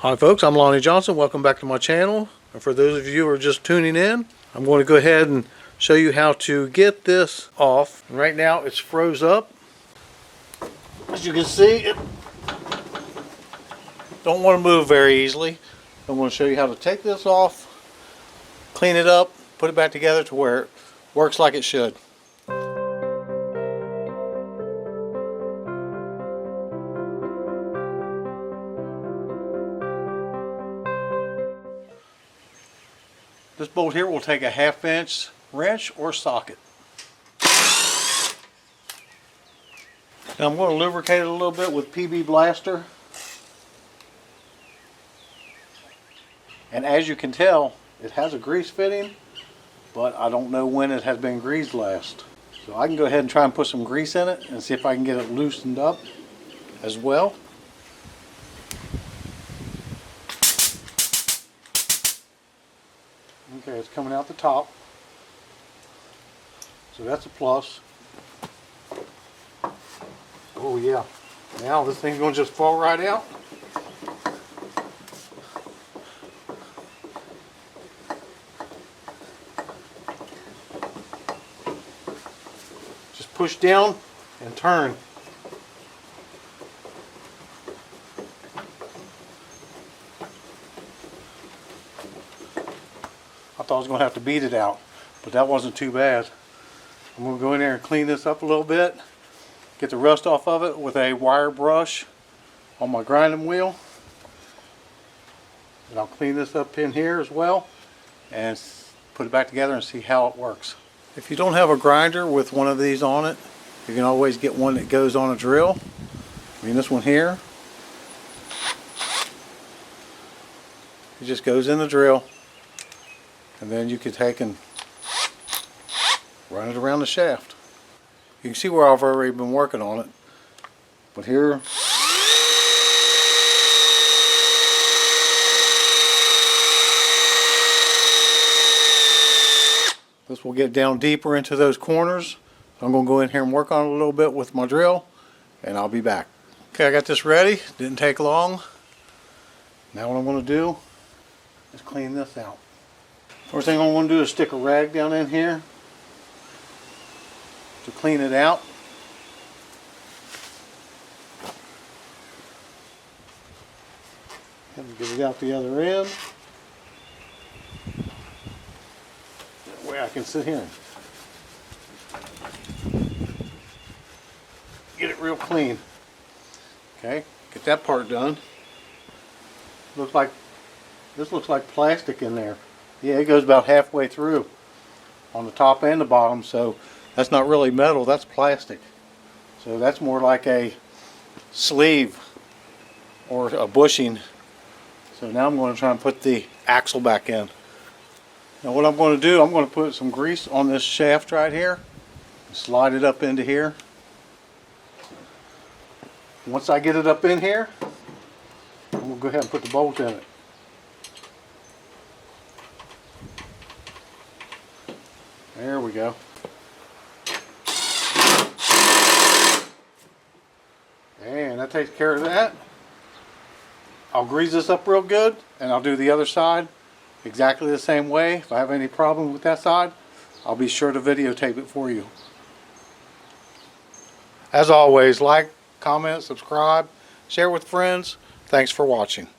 Hi folks, I'm Lonnie Johnson. Welcome back to my channel. And for those of you who are just tuning in, I'm going to go ahead and show you how to get this off. Right now it's froze up. As you can see, it don't want to move very easily. I'm going to show you how to take this off, clean it up, put it back together to where it works like it should. This bolt here will take a 1/2 inch wrench or socket. Now I'm going to lubricate it a little bit with PB Blaster. And as you can tell, it has a grease fitting, but I don't know when it has been greased last. So I can go ahead and try and put some grease in it and see if I can get it loosened up as well. Okay, it's coming out the top, so that's a plus. Oh yeah, now this thing's going to just fall right out. Just push down and turn. I thought I was going to have to beat it out, but that wasn't too bad. I'm going to go in there and clean this up a little bit, get the rust off of it with a wire brush on my grinding wheel. And I'll clean this up in here as well and put it back together and see how it works. If you don't have a grinder with one of these on it, you can always get one that goes on a drill. I mean, this one here, it just goes in the drill. And then you could take and run it around the shaft. You can see where I've already been working on it. But here, this will get down deeper into those corners. So I'm going to go in here and work on it a little bit with my drill, and I'll be back. Okay, I got this ready. Didn't take long. Now what I'm going to do is clean this out. First thing I'm going to do is stick a rag down in here to clean it out. And get it out the other end. That way I can sit here and get it real clean. Okay, get that part done. This looks like plastic in there. Yeah, it goes about halfway through on the top and the bottom, so that's not really metal, that's plastic. So that's more like a sleeve or a bushing. So now I'm going to try and put the axle back in. Now what I'm going to do, I'm going to put some grease on this shaft right here, slide it up into here. Once I get it up in here, I'm going to go ahead and put the bolt in it. There we go. And that takes care of that. I'll grease this up real good, and I'll do the other side exactly the same way. If I have any problem with that side, I'll be sure to videotape it for you. As always, like, comment, subscribe, share with friends. Thanks for watching.